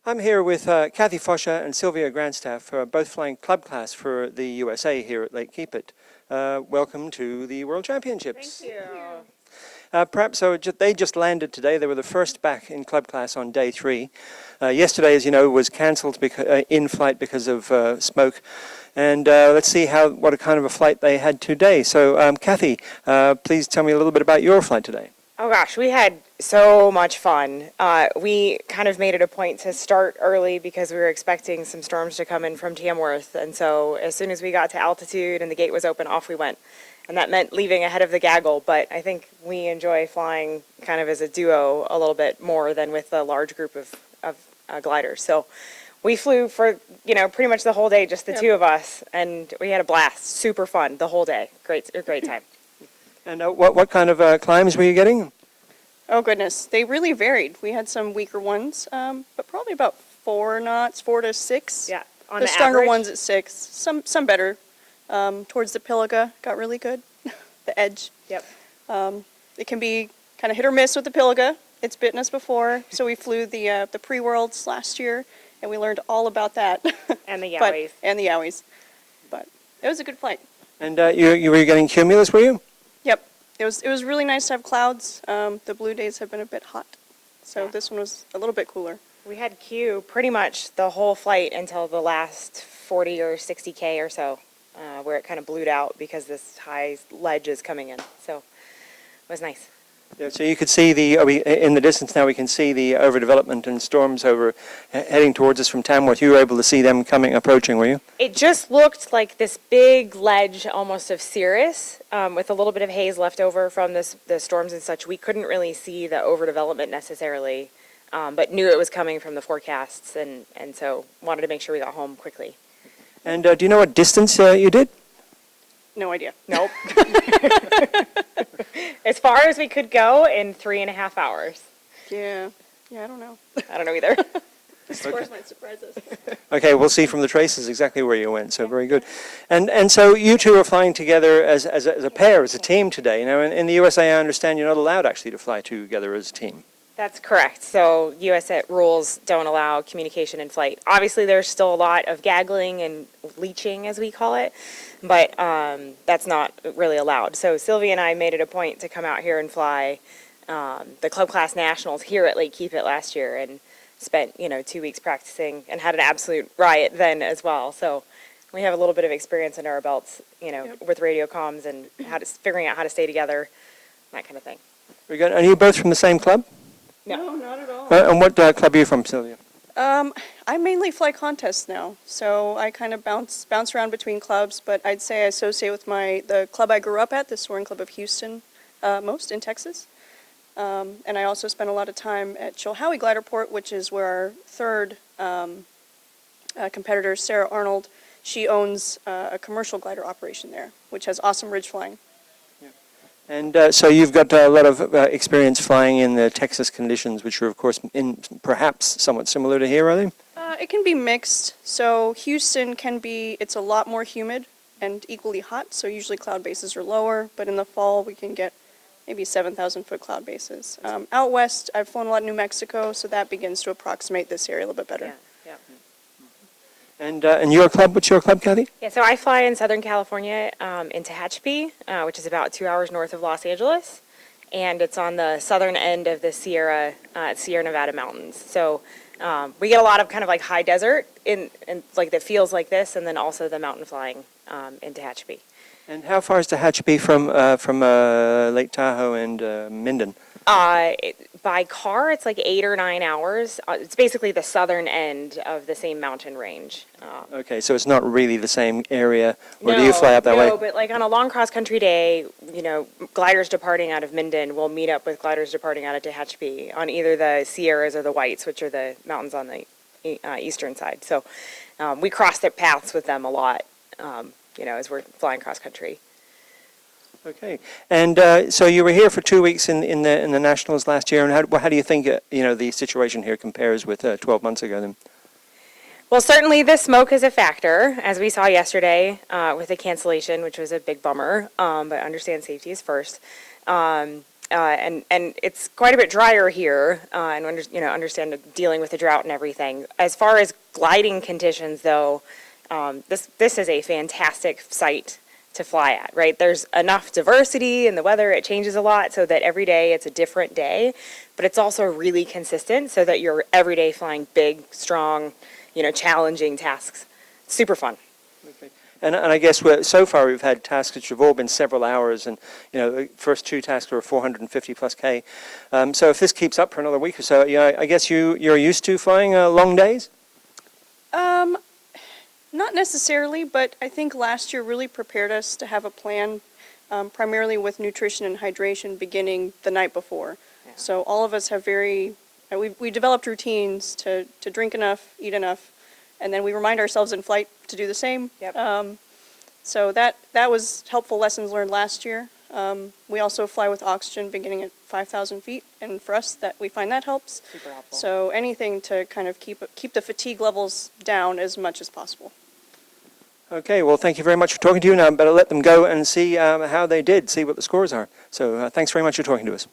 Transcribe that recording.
I'm here with Kathy Fosha and Sylvia Grandstaff, both flying club class for the USA here at Lake Keepit. Welcome to the World Championships. Thank you. They just landed today. They were the first back in club class on day 3. Yesterday, as you know, was cancelled in flight because of smoke. And let's see what a kind of a flight they had today. So, Kathy, please tell me a little bit about your flight today. Oh gosh, we had so much fun. We kind of made it a point to start early because we were expecting some storms to come in from Tamworth. And so as soon as we got to altitude and the gate was open, off we went. And that meant leaving ahead of the gaggle. But I think we enjoy flying kind of as a duo a little bit more than with a large group of gliders. So we flew for, pretty much the whole day, just the two of us. And we had a blast. Super fun the whole day. Great time. And what kind of climbs were you getting? Oh goodness, they really varied. We had some weaker ones, but probably about 4 knots, 4 to 6. Yeah, on the stronger average. ones at 6. Some better. Towards the Pilliga, got really good. The edge. Yep. It can be kind of hit or miss with the Pilliga. It's bitten us before, so we flew the pre-worlds last year, and we learned all about that. And the Yowies. And the Yowies. But it was a good flight. And you were getting cumulus, were you? Yep. It was really nice to have clouds. The blue days have been a bit hot, so Yeah. this one was a little bit cooler. We had Q pretty much the whole flight until the last 40 or 60K or so, where it kind of blued out because this high ledge is coming in. So it was nice. Yeah, so you could see in the distance now we can see the overdevelopment and storms heading towards us from Tamworth. You were able to see them approaching, were you? It just looked like this big ledge almost of cirrus with a little bit of haze left over from the storms and such. We couldn't really see the overdevelopment necessarily, but knew it was coming from the forecasts and so wanted to make sure we got home quickly. And do you know what distance you did? No idea. Nope. As far as we could go in 3.5 hours. Yeah, I don't know. I don't know either. The scores might surprise us. Okay, we'll see from the traces exactly where you went, so very good. And so you two are flying together as a pair, as a team today. Now, in the USA, I understand you're not allowed actually to fly together as a team. That's correct. So US rules don't allow communication in flight. Obviously, there's still a lot of gaggling and leeching, as we call it, but that's not really allowed. So Sylvia and I made it a point to come out here and fly the Club Class Nationals here at Lake Keepit last year and spent, 2 weeks practicing and had an absolute riot then as well. So we have a little bit of experience under our belts, Yep. with radio comms and figuring out how to stay together, that kind of thing. Very good. Are you both from the same club? No, not at all. And what club are you from, Sylvia? I mainly fly contests now, so I kind of bounce around between clubs, but I'd say I associate with the club I grew up at, the Soaring Club of Houston, most in Texas. And I also spent a lot of time at Chilhowie Gliderport, which is where our third competitor, Sarah Arnold, she owns a commercial glider operation there, which has awesome ridge flying. And so you've got a lot of experience flying in the Texas conditions, which are, of course, perhaps somewhat similar to here, are they? It can be mixed. So Houston it's a lot more humid and equally hot, so usually cloud bases are lower, but in the fall we can get maybe 7,000-foot cloud bases. Out west, I've flown a lot in New Mexico, so that begins to approximate this area a little bit better. Yeah. And your club, what's your club, Kathy? Yeah, so I fly in Southern California in Tehachapi, which is about 2 hours north of Los Angeles, and it's on the southern end of the Sierra Nevada mountains. So we get a lot of kind of like high desert in like that feels like this, and then also the mountain flying in Tehachapi. And how far is Tehachapi from Lake Tahoe and Minden? By car, it's like 8 or 9 hours. It's basically the southern end of the same mountain range. Okay, so it's not really the same area, or do you fly up that way? No, but like on a long cross-country day, gliders departing out of Minden will meet up with gliders departing out of Tehachapi on either the Sierras or the Whites, which are the mountains on the eastern side. So we cross their paths with them a lot, as we're flying cross-country. Okay, and so you were here for 2 weeks in the Nationals last year, and how do you think the situation here compares with 12 months ago then? Well, certainly the smoke is a factor, as we saw yesterday with the cancellation, which was a big bummer, but understand safety is first. and it's quite a bit drier here, and understand dealing with the drought and everything. As far as gliding conditions, though, this is a fantastic site to fly at, right? There's enough diversity in the weather, it changes a lot so that every day it's a different day, but it's also really consistent so that you're every day flying big, strong, challenging tasks. Super fun. Okay. And I guess so far we've had tasks which have all been several hours, and the first 2 tasks were 450 plus K. So if this keeps up for another week or so, I guess you're used to flying long days? Not necessarily, but I think last year really prepared us to have a plan, primarily with nutrition and hydration beginning the night before. Yeah. So all of us have we developed routines to drink enough, eat enough, and then we remind ourselves in flight to do the same. Yep. So that was helpful lessons learned last year. We also fly with oxygen beginning at 5,000 feet, and for us we find that helps. Super helpful. So anything to kind of keep the fatigue levels down as much as possible. Okay, well, thank you very much for talking to you. Now I better let them go and see how they did, see what the scores are. So thanks very much for talking to us.